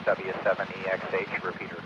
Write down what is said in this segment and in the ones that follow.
KG7QID, repeater.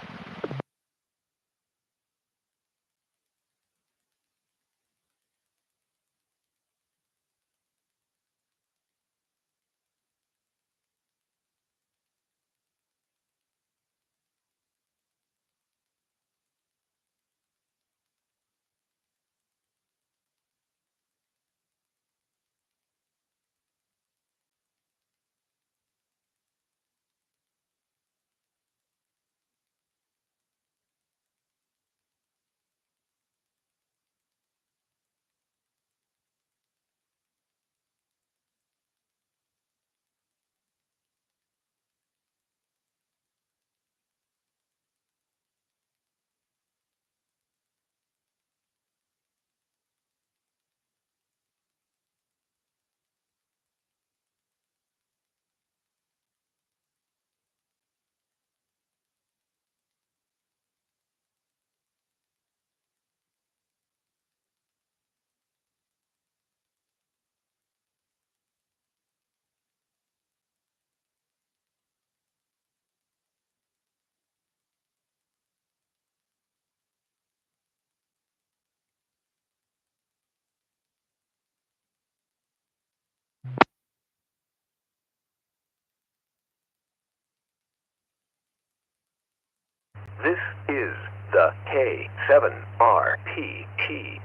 This is the K7RPT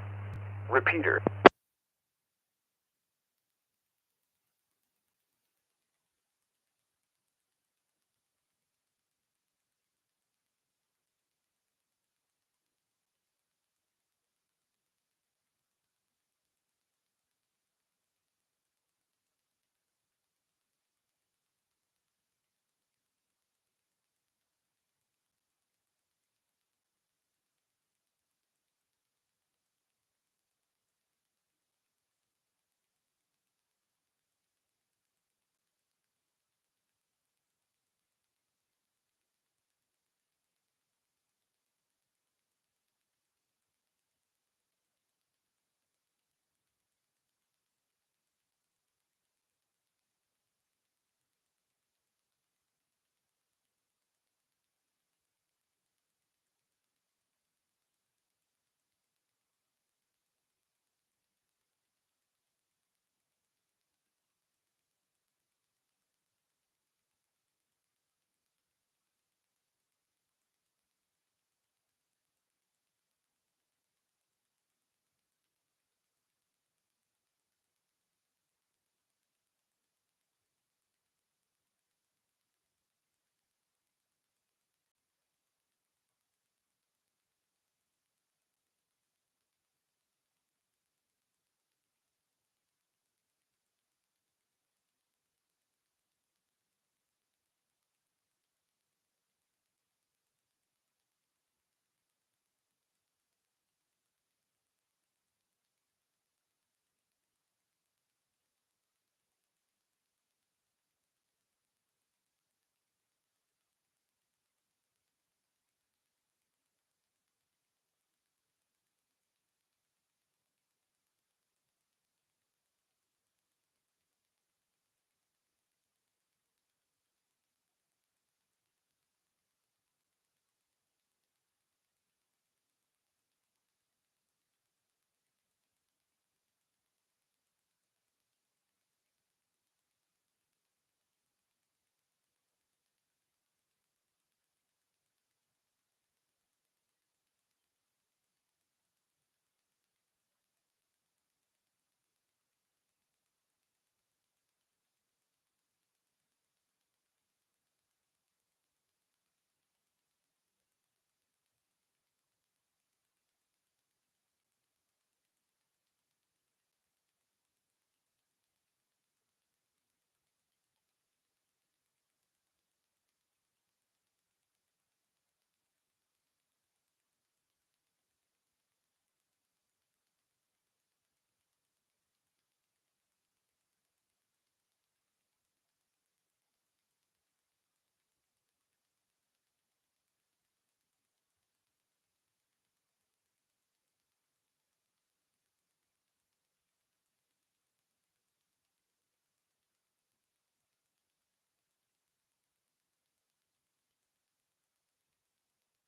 repeater.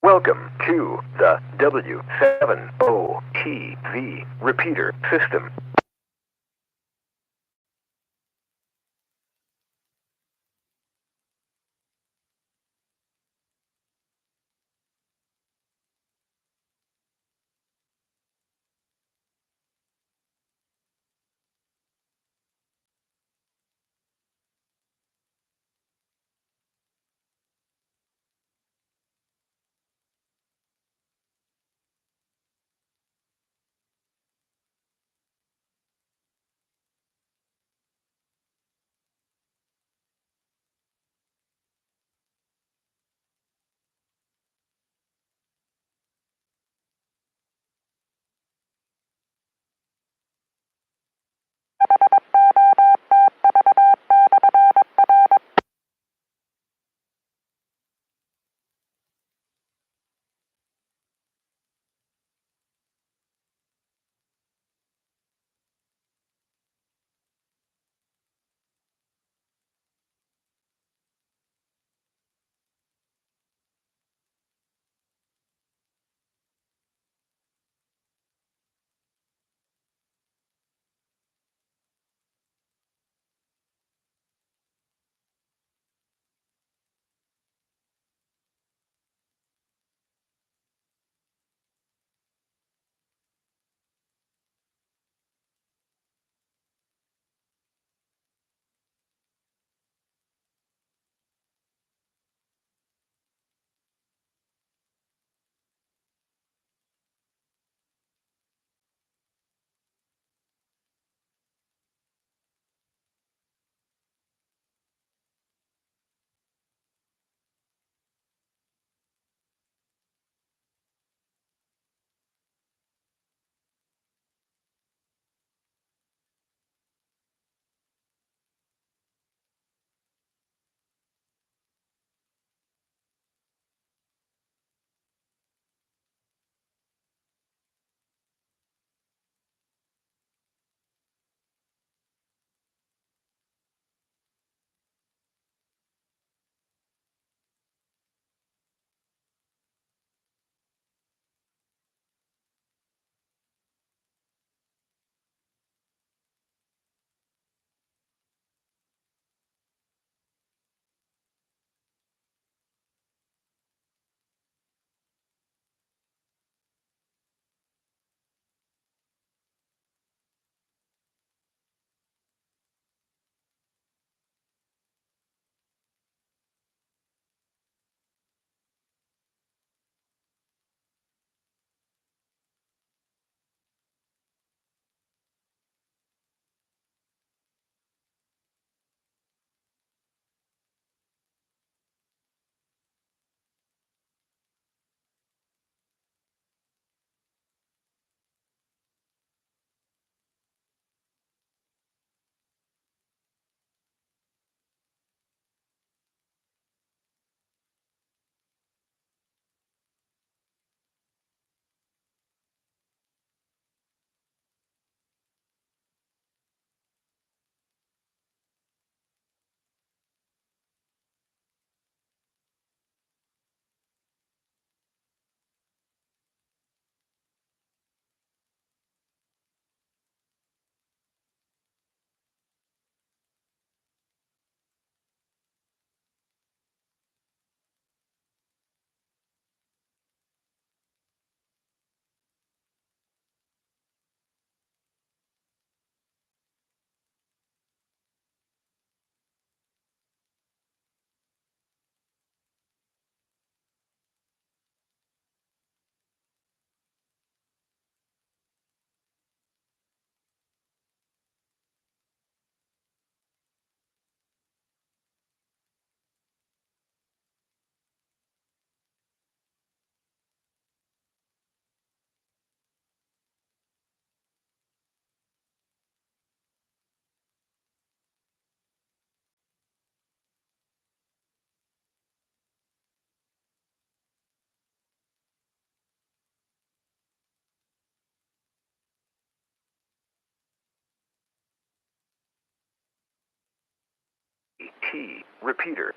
Welcome to the W70TV repeater system. T repeater.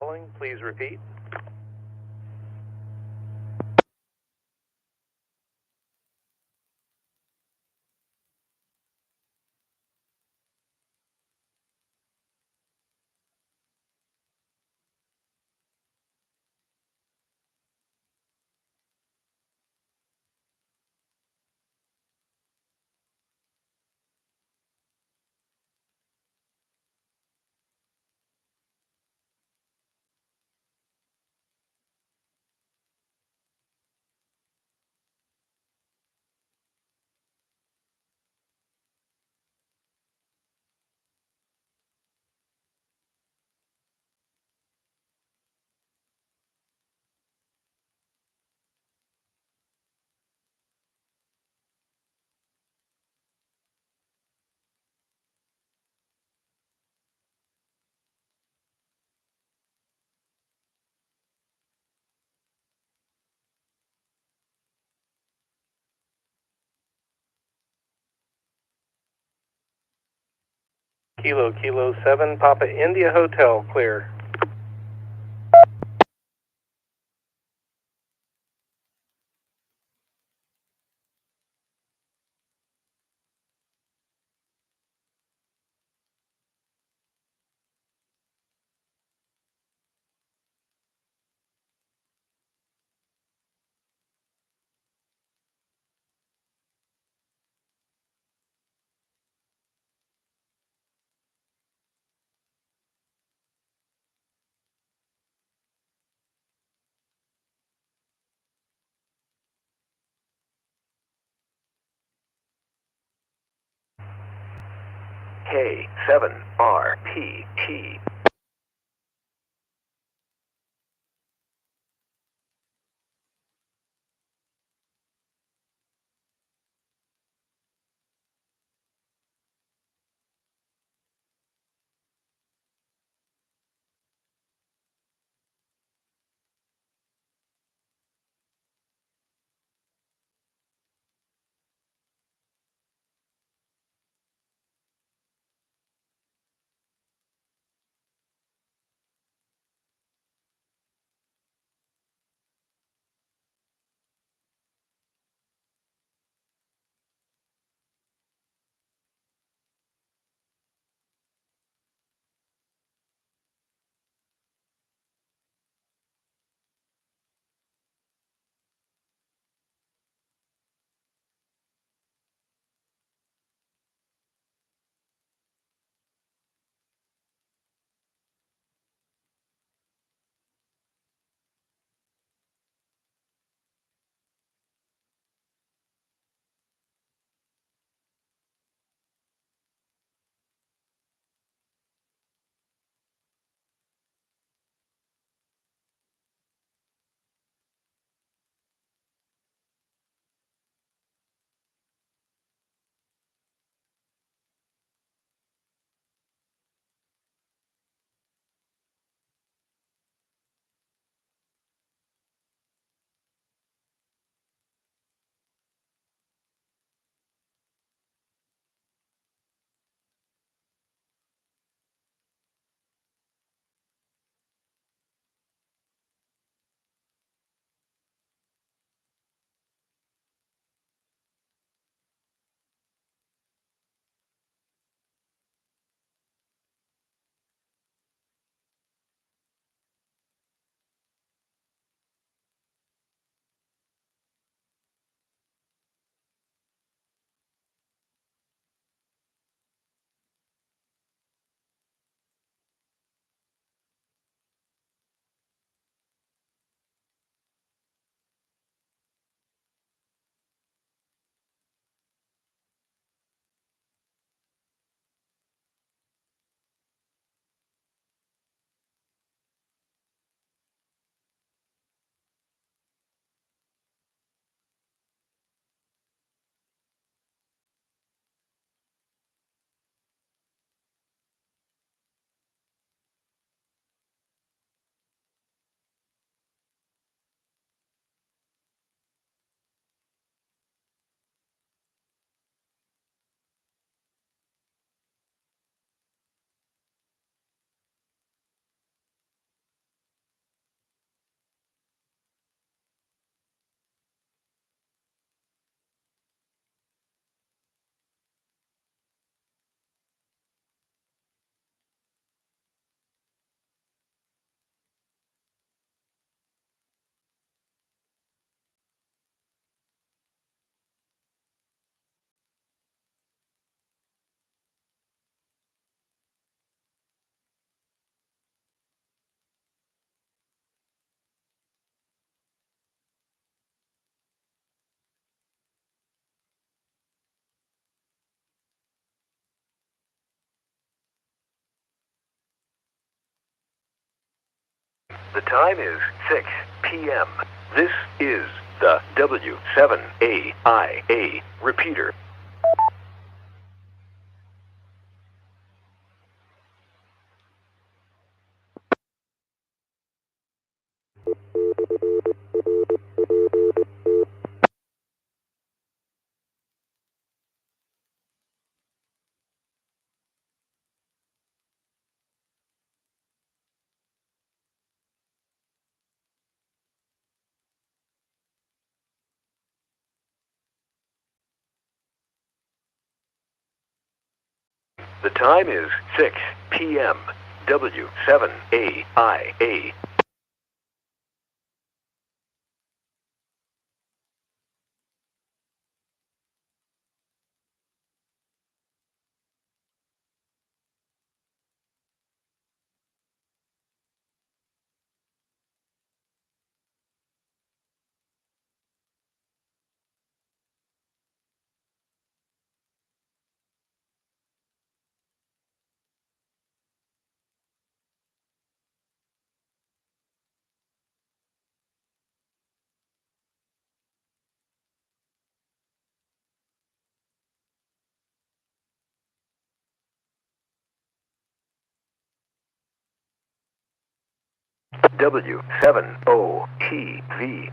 traveling, please repeat. Kilo 7, Papa India Hotel, clear. K7RPT. The time is 6 p.m. This is the W7AIA repeater. The time is 6 p.m. W7AIA. W7OTV.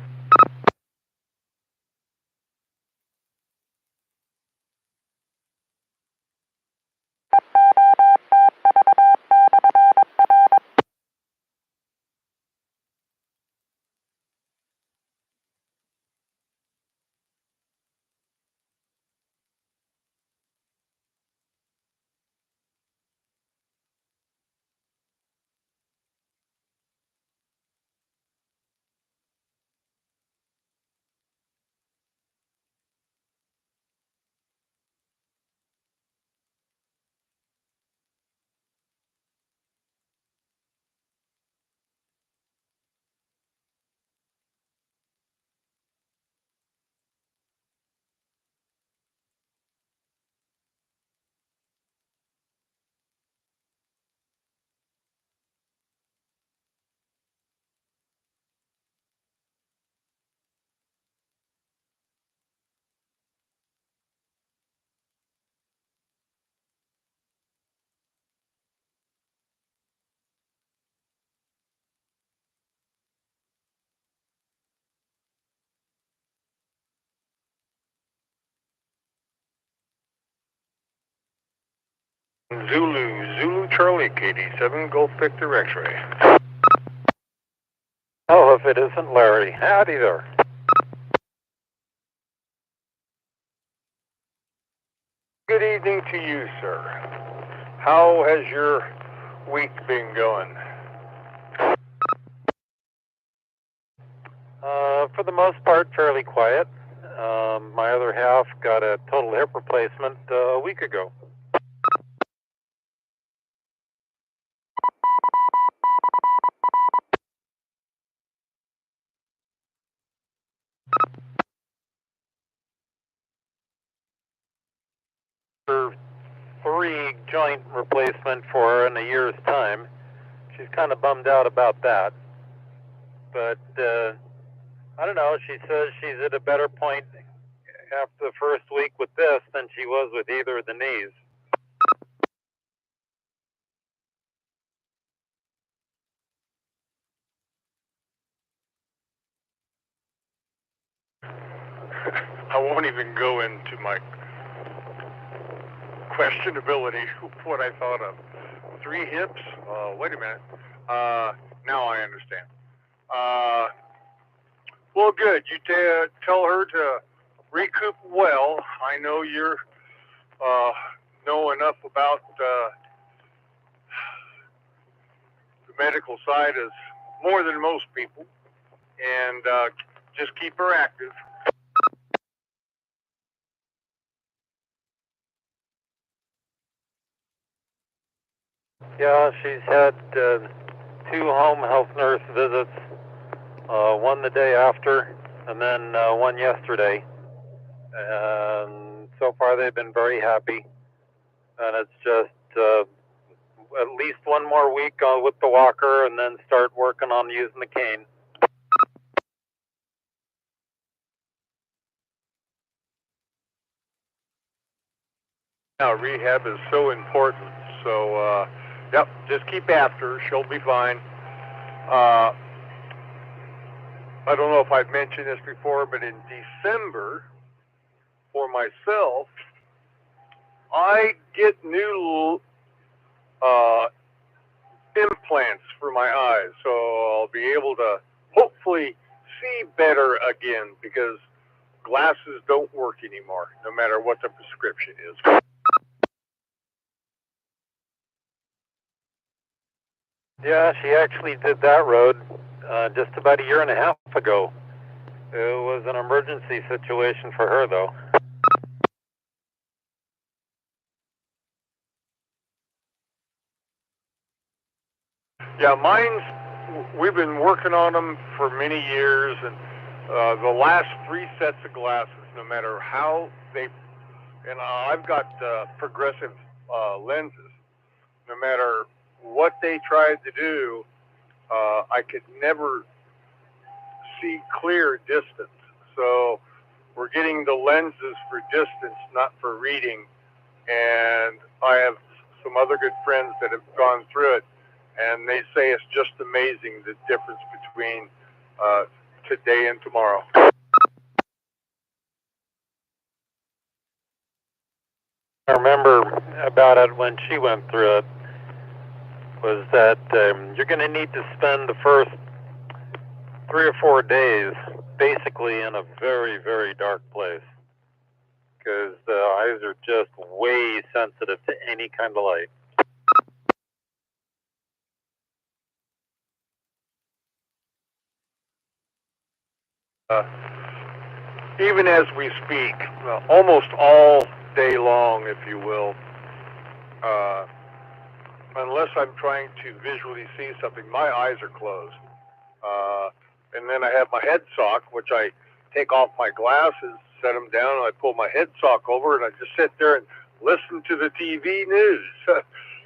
Zulu Charlie, KG7 Golf Victor X-ray. Oh, if it isn't Larry. Howdy there. Good evening to you, sir. How has your week been going? For the most part, fairly quiet. My other half got a total hip replacement a week ago. Three joint replacement for her in a year's time. She's kind of bummed out about that. But I don't know, she says she's at a better point after the first week with this than she was with either of the knees. I won't even go into my questionability what I thought of. 3 hips? Wait a minute. Now I understand. Well, good. You tell her to recoup well. I know you're know enough about the medical side as more than most people, and just keep her active. Yeah, she's had 2 home health nurse visits, one the day after, and then one yesterday. And so far they've been very happy. And it's just, at least one more week with the walker, and then start working on using the cane. Now, rehab is so important. So, yep, just keep after her. She'll be fine. I don't know if I've mentioned this before, but in December, for myself, I get new implants for my eyes, so I'll be able to hopefully see better again, because glasses don't work anymore, no matter what the prescription is. Yeah, she actually did that road just about a year and a half ago. It was an emergency situation for her, though. Yeah, we've been working on them for many years, and the last 3 sets of glasses, no matter how and I've got progressive lenses, no matter what they tried to do, I could never see clear distance. So we're getting the lenses for distance, not for reading. And I have some other good friends that have gone through it, and they say it's just amazing, the difference between today and tomorrow. I remember about it when she went through it was that you're going to need to spend the first 3 or 4 days basically in a very, very dark place, because the eyes are just way sensitive to any kind of light. Even as we speak, almost all day long, if you will, unless I'm trying to visually see something, my eyes are closed. And then I have my head sock, which I take off my glasses, set them down, and I pull my head sock over, and I just sit there and listen to the TV news.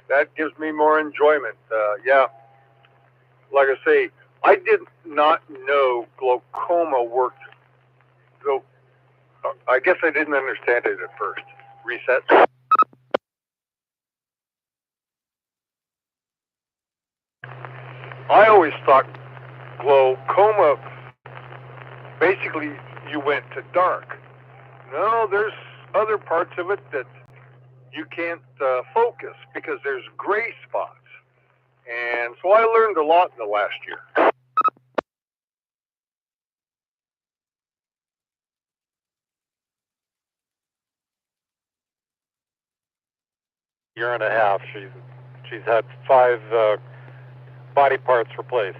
That gives me more enjoyment. Yeah, like I say, I did not know glaucoma worked. So I guess I didn't understand it at first. Reset. I always thought glaucoma, basically you went to dark. No, there's other parts of it that you can't focus because there's gray spots. And so I learned a lot in the last year. Year and a half, she's had 5 body parts replaced.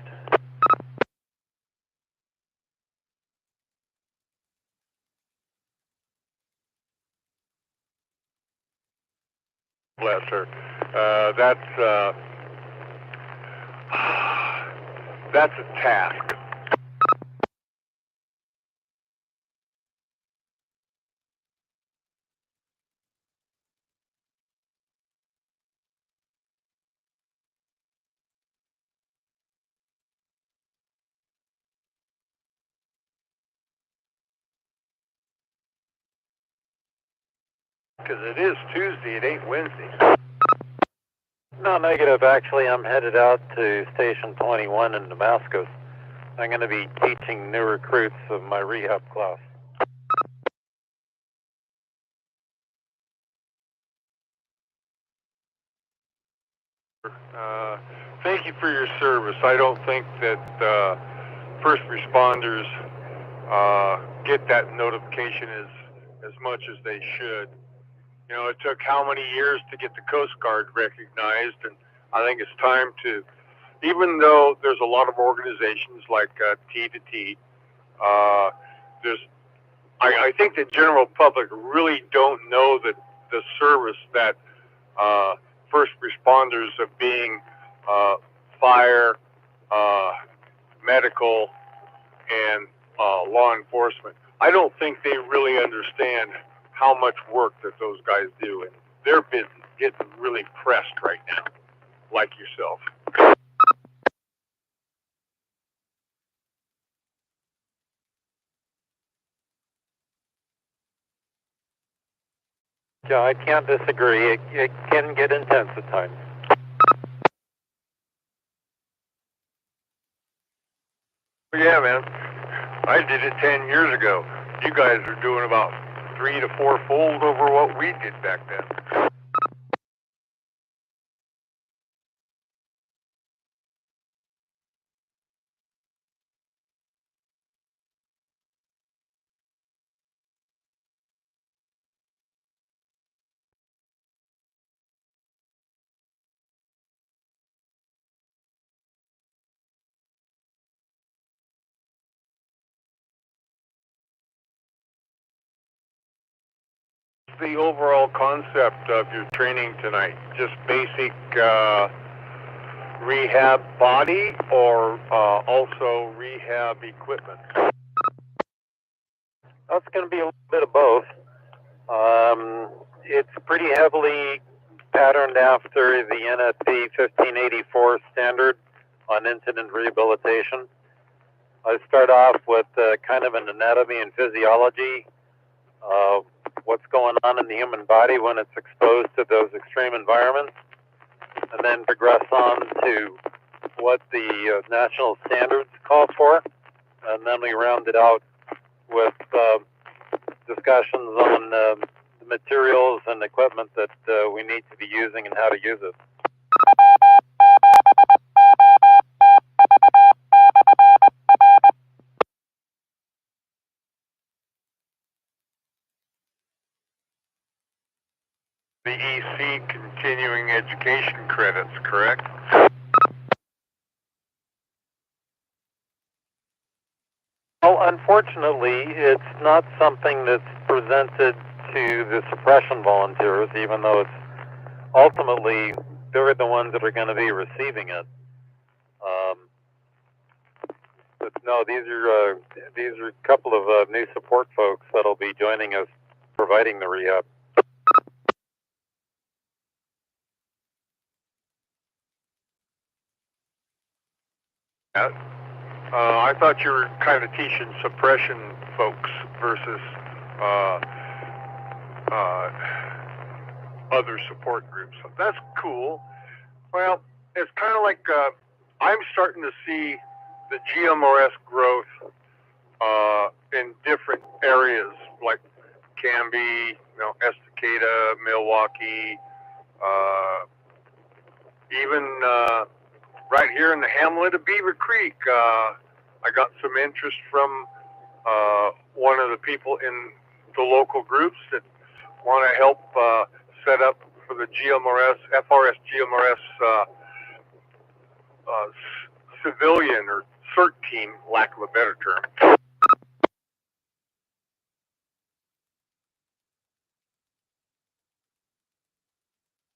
Bless her. That's a task. Because it is Tuesday, it ain't Wednesday. No, negative. Actually, I'm headed out to Station 21 in Damascus. I'm going to be teaching new recruits of my rehab class. Thank you for your service. I don't think that first responders get that notification as much as they should. You know, it took how many years to get the Coast Guard recognized, and I think it's time to, even though there's a lot of organizations like T2T, I think the general public really don't know that the service that first responders of being fire, medical, and law enforcement. I don't think they really understand how much work that those guys do, and they're getting really pressed right now. like yourself. Yeah, I can't disagree. It can get intense at times. Yeah, man. I did it 10 years ago. You guys are doing about 3 to 4-fold over what we did back then. The overall concept of your training tonight? Just basic rehab body, or also rehab equipment? That's going to be a little bit of both. It's pretty heavily patterned after the NFP 1584 standard on incident rehabilitation. I start off with kind of an anatomy and physiology of what's going on in the human body when it's exposed to those extreme environments, and then progress on to what the national standards call for, and then we round it out with discussions on the materials and equipment that we need to be using and how to use it. The EC continuing education credits, correct? Well, unfortunately, it's not something that's presented to the suppression volunteers, even though it's ultimately they're the ones that are going to be receiving it. But no, these are a couple of new support folks that'll be joining us, providing the rehab. I thought you were kind of teaching suppression folks versus other support groups. So that's cool. Well, it's kind of like I'm starting to see the GMRS growth in different areas, like Canby, Estacada, Milwaukee, even right here in the hamlet of Beaver Creek. I got some interest from one of the people in the local groups that want to help set up for the FRS GMRS civilian or CERT team, lack of a better term.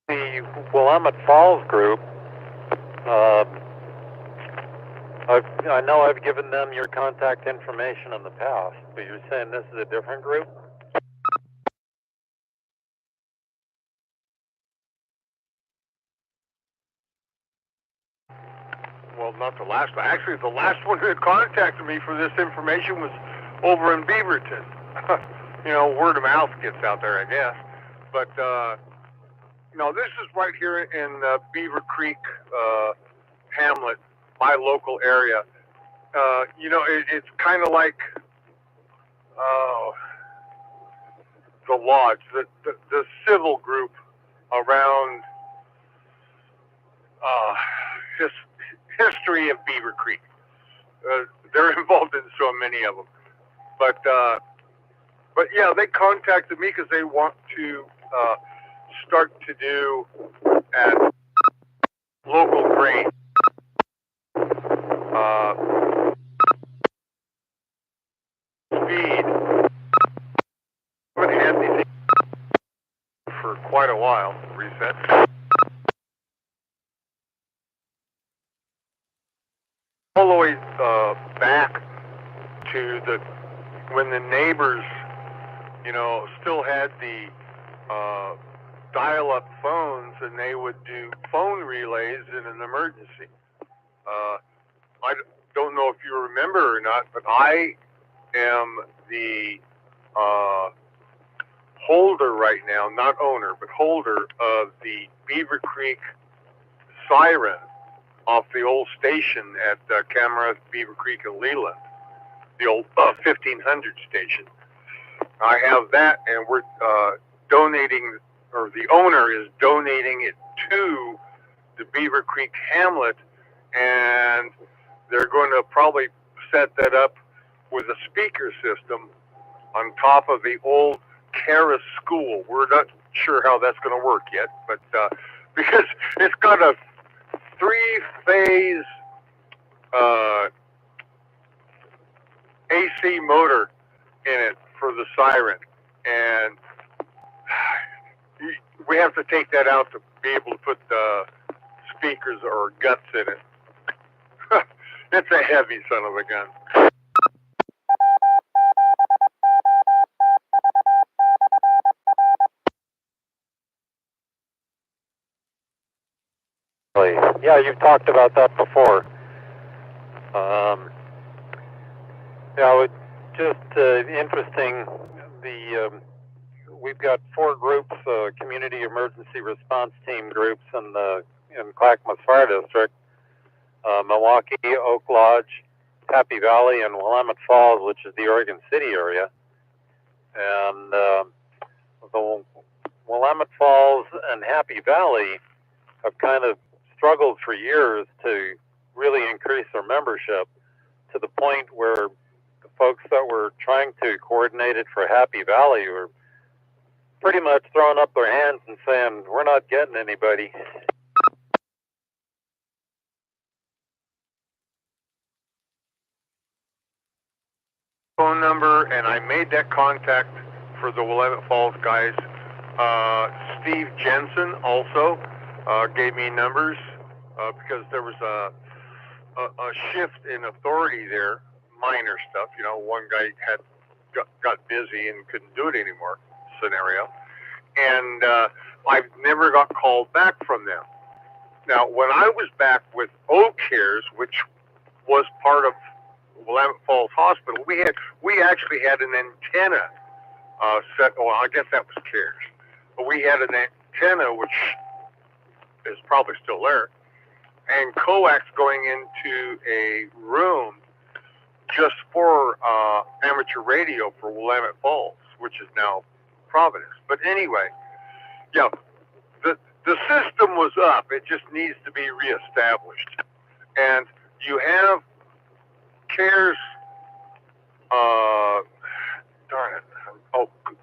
The Willamette Falls group, I know I've given them your contact information in the past, but you're saying this is a different group? Well, not the last one. Actually, the last one that contacted me for this information was over in Beaverton. Word of mouth gets out there, I guess. But, this is right here in Beaver Creek hamlet, my local area. It's kind of like the lodge, the civil group around history of Beaver Creek. They're involved in so many of them. But yeah, they contacted me because they want to start to do at local grain. Speed. I haven't had anything for quite a while. Reset. All the way back to when the neighbors, still had the dial-up phones, and they would do phone relays in an emergency. I don't know if you remember or not, but I am the holder right now, not owner, but holder of the Beaver Creek siren off the old station at Camera, Beaver Creek, and Leland, the old 1500 station. I have that, and we're donating, or the owner is donating it to the Beaver Creek Hamlet, and they're going to probably set that up with a speaker system on top of the old Kara School. We're not sure how that's going to work yet, but because it's got a 3-phase AC motor in it for the siren, and we have to take that out to be able to put the speakers or guts in it. It's a heavy son of a gun. Yeah, you've talked about that before. It's just interesting. We've got 4 groups, community emergency response team groups in Clackamas Fire District, Milwaukee, Oak Lodge, Happy Valley, and Willamette Falls, which is the Oregon City area. And the Willamette Falls and Happy Valley have kind of struggled for years to really increase their membership, to the point where the folks that were trying to coordinate it for Happy Valley were pretty much throwing up their hands and saying, we're not getting anybody. Phone number, and I made that contact for the Willamette Falls guys. Steve Jensen also gave me numbers because there was a shift in authority there, minor stuff. You know, one guy got busy and couldn't do it anymore scenario. And I've never got called back from them. Now, when I was back with Oak Cares, which was part of Willamette Falls Hospital, we actually had an antenna set. Well, I guess that was Cares, but we had an antenna which is probably still there, and coax going into a room just for amateur radio for Willamette Falls, which is now Providence. But anyway, yeah, the system was up. It just needs to be reestablished. And you have Cares,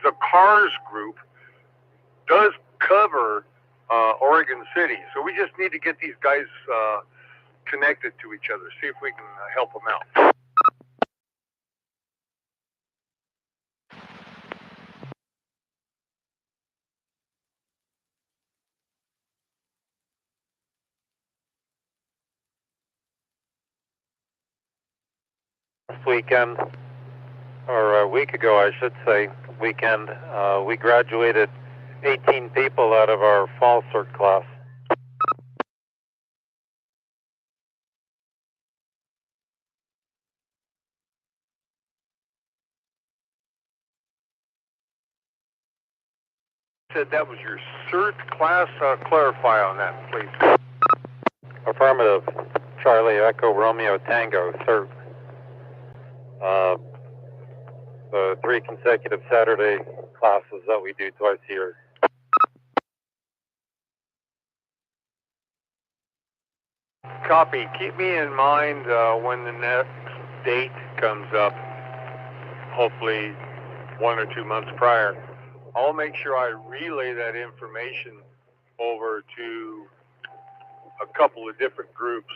the CARS group does cover Oregon City. So we just need to get these guys connected to each other, see if we can help them out. Last weekend, or a week ago, I should say, we graduated 18 people out of our fall cert class. Said that was your cert class. Clarify on that, please. Affirmative. Charlie Echo Romeo Tango, cert. The 3 consecutive Saturday classes that we do twice a year. Copy. Keep me in mind when the next date comes up, hopefully 1 or 2 months prior. I'll make sure I relay that information over to a couple of different groups.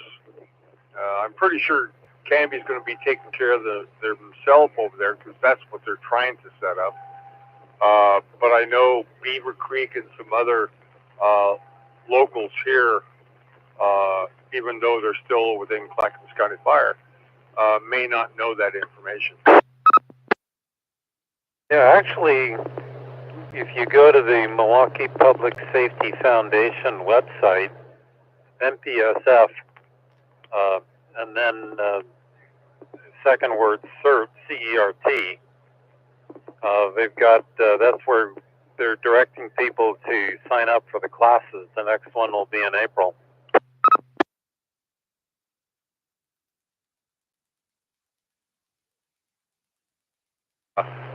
I'm pretty sure Canby's going to be taking care of themselves over there because that's what they're trying to set up. But I know Beaver Creek and some other locals here, even though they're still within Clackamas County Fire, may not know that information. Yeah, actually, if you go to the Milwaukee Public Safety Foundation website, MPSF, and then second word CERT, C-E-R-T, they've got, that's where they're directing people to sign up for the classes. The next one will be in April.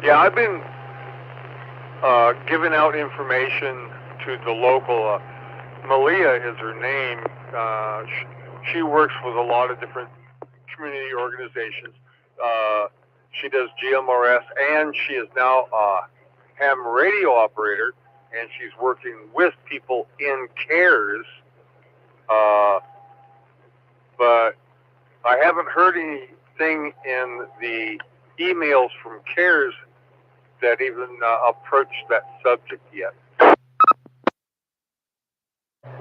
Yeah, I've been giving out information to the local, Malia is her name. She works with a lot of different community organizations. She does GMRS, and she is now a ham radio operator, and she's working with people in CARES. But I haven't heard anything in the emails from CARES that even approached that subject yet.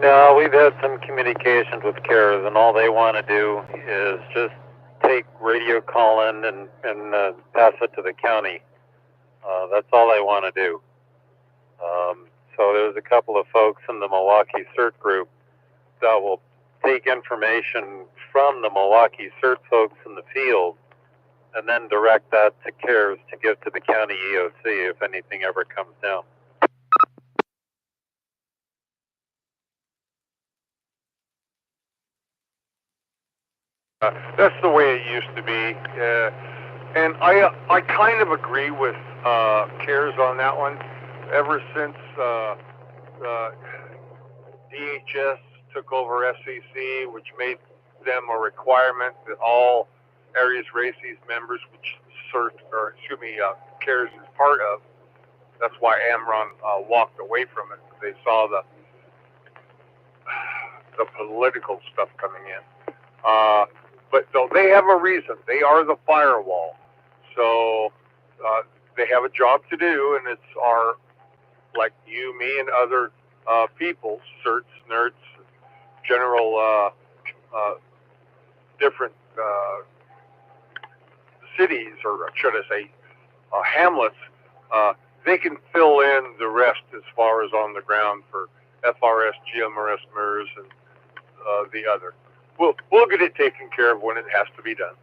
No, we've had some communications with CARES, and all they want to do is just take radio call in and pass it to the county. That's all they want to do. So there's a couple of folks in the Milwaukee CERT group that will take information from the Milwaukee CERT folks in the field and then direct that to CARES to give to the county EOC if anything ever comes down. That's the way it used to be. And I kind of agree with CARES on that one. Ever since DHS took over FCC, which made them a requirement that all Areas Races members, which CARES is part of. That's why Amron walked away from it. They saw the political stuff coming in. But so they have a reason. They are the firewall. So they have a job to do, and it's our, like you, me, and other people, certs, nerds, general different cities, or should I say hamlets, they can fill in the rest as far as on the ground for FRS, GMRS, MERS, and the other. We'll get it taken care of when it has to be done.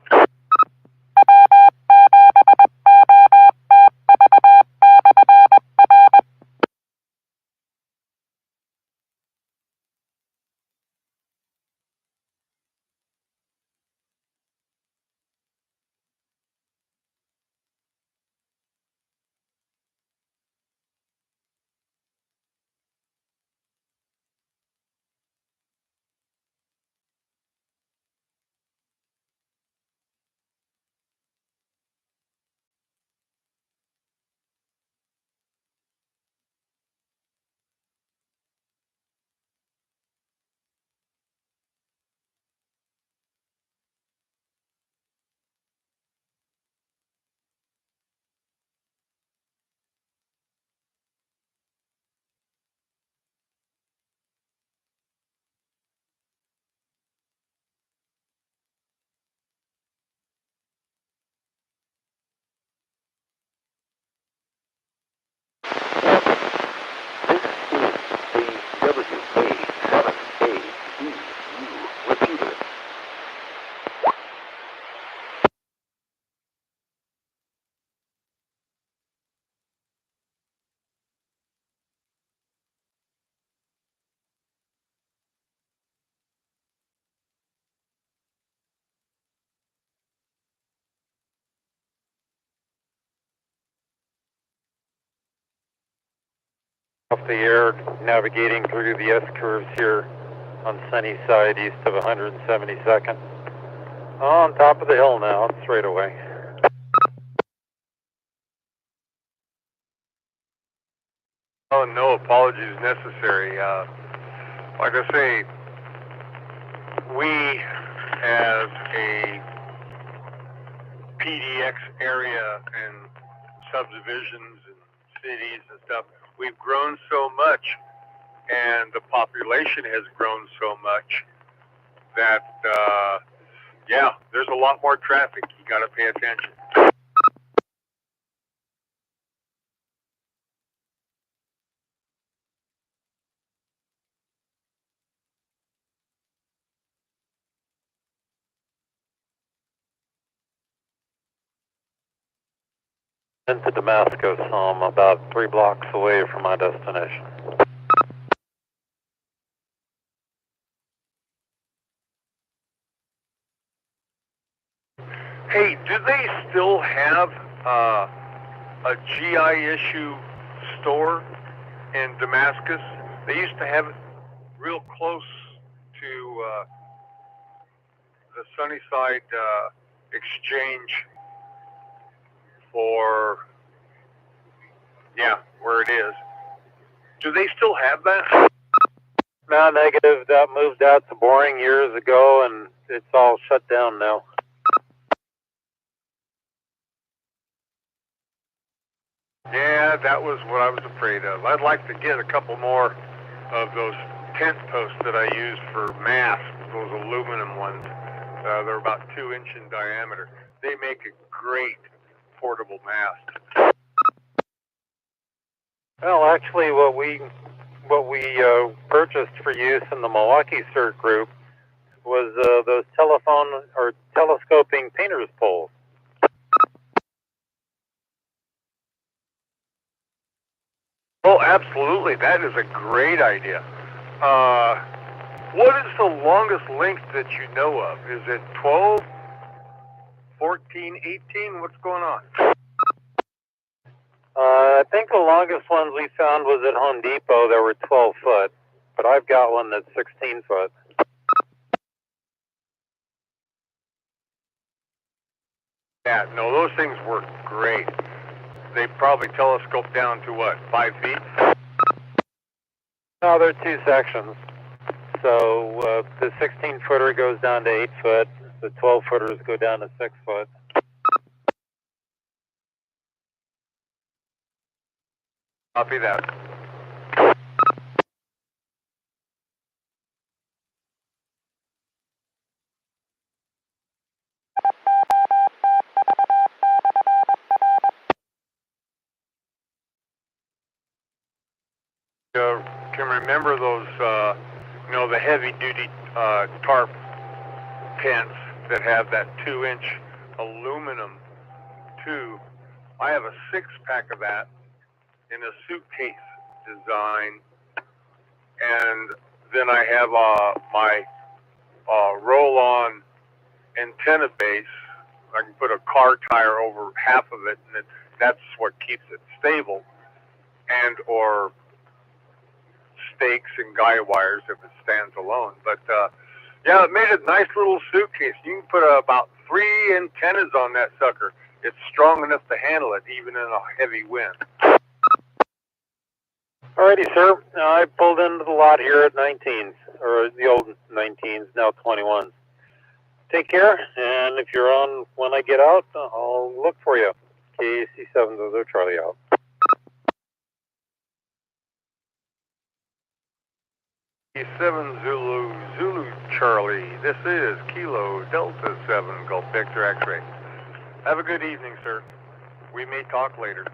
Off the air, navigating through the S-curves here on Sunnyside, east of 172nd. On top of the hill now, it's straight away. Oh, no apologies necessary. Like I say, we as a PDX area and subdivisions and cities and stuff, we've grown so much, and the population has grown so much that, yeah, there's a lot more traffic. You got to pay attention. Into Damascus, I'm about 3 blocks away from my destination. Hey, do they still have a GI issue store in Damascus? They used to have it real close to the Sunnyside Exchange for, yeah, where it is. Do they still have that? No, negative. That moved out to Boring years ago, and it's all shut down now. Yeah, that was what I was afraid of. I'd like to get a couple more of those tent posts that I used for masts, those aluminum ones. They're about 2 inch in diameter. They make a great portable mast. Well, actually, what we purchased for use in the Milwaukee CERT group was those telephone or telescoping painter's poles. Oh, absolutely. That is a great idea. What is the longest length that you know of? Is it 12, 14, 18? What's going on? I think the longest ones we found was at Home Depot. They were 12 foot, but I've got one that's 16 foot. Yeah, no, those things work great. They probably telescope down to what, 5 feet? No, they're 2 sections. So the 16 footer goes down to 8 foot. The 12 footers go down to 6 foot. Copy that. Can remember those, the heavy-duty tarp tents that have that 2 inch aluminum tube. I have a 6-pack of that in a suitcase design, and then I have my roll-on antenna base. I can put a car tire over half of it, and that's what keeps it stable, and or stakes and guy wires if it stands alone. But yeah, it made a nice little suitcase. You can put about 3 antennas on that sucker. It's strong enough to handle it even in a heavy wind. Alrighty, sir. I pulled into the lot here at 19s, or the old 19s, now 21s. Take care, and if you're on when I get out, I'll look for you. KC7 Charlie out. K7 Zulu Charlie. This is Kilo Delta 7 Gulf Victor X-ray. Have a good evening, sir. We may talk later.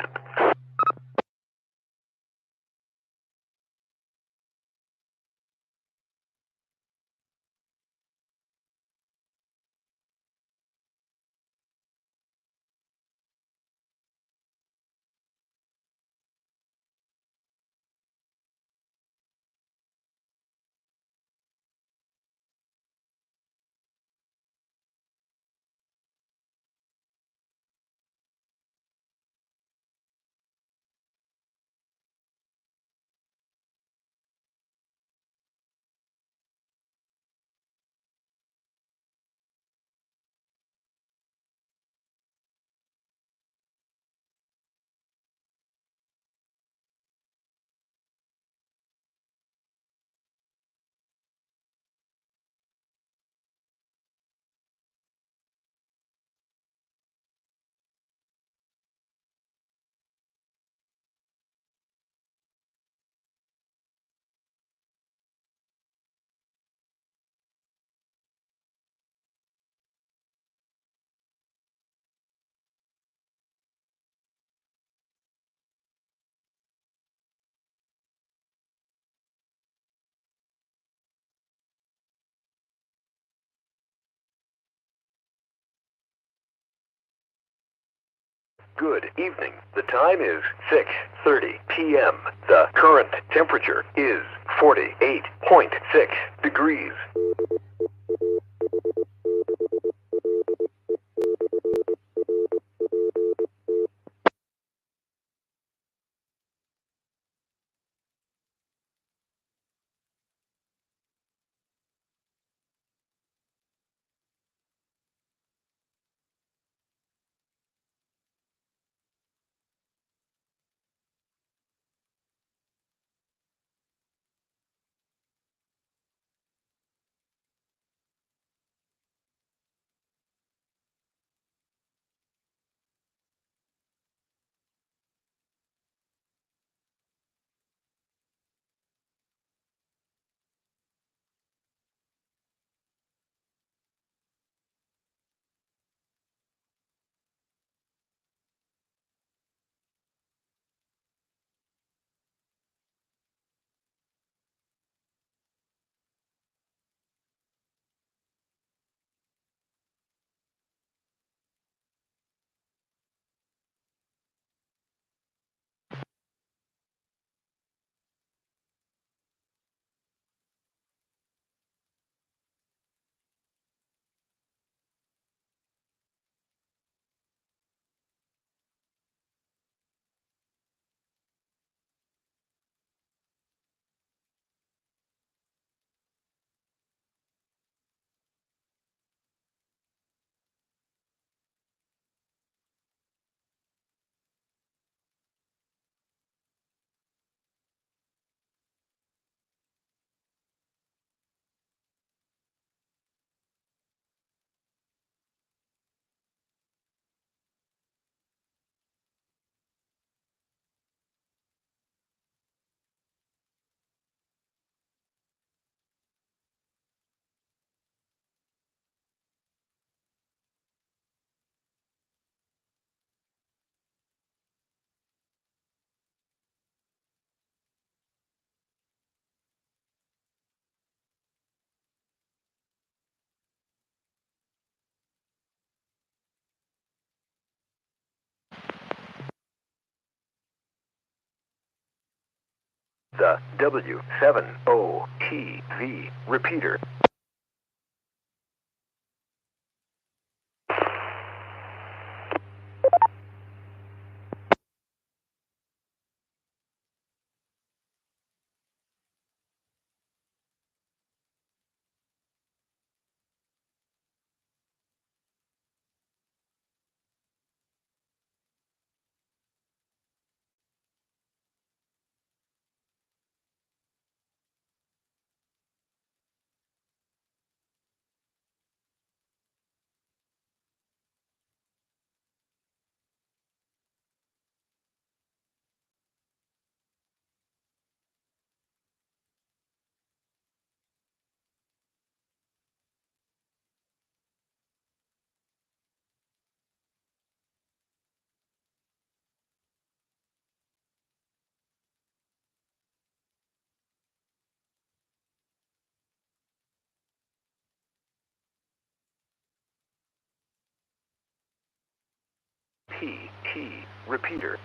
Good evening. The time is 6:30 p.m. The current temperature is 48.6 degrees. The W70TV repeater. PT repeater.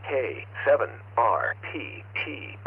K7RPT.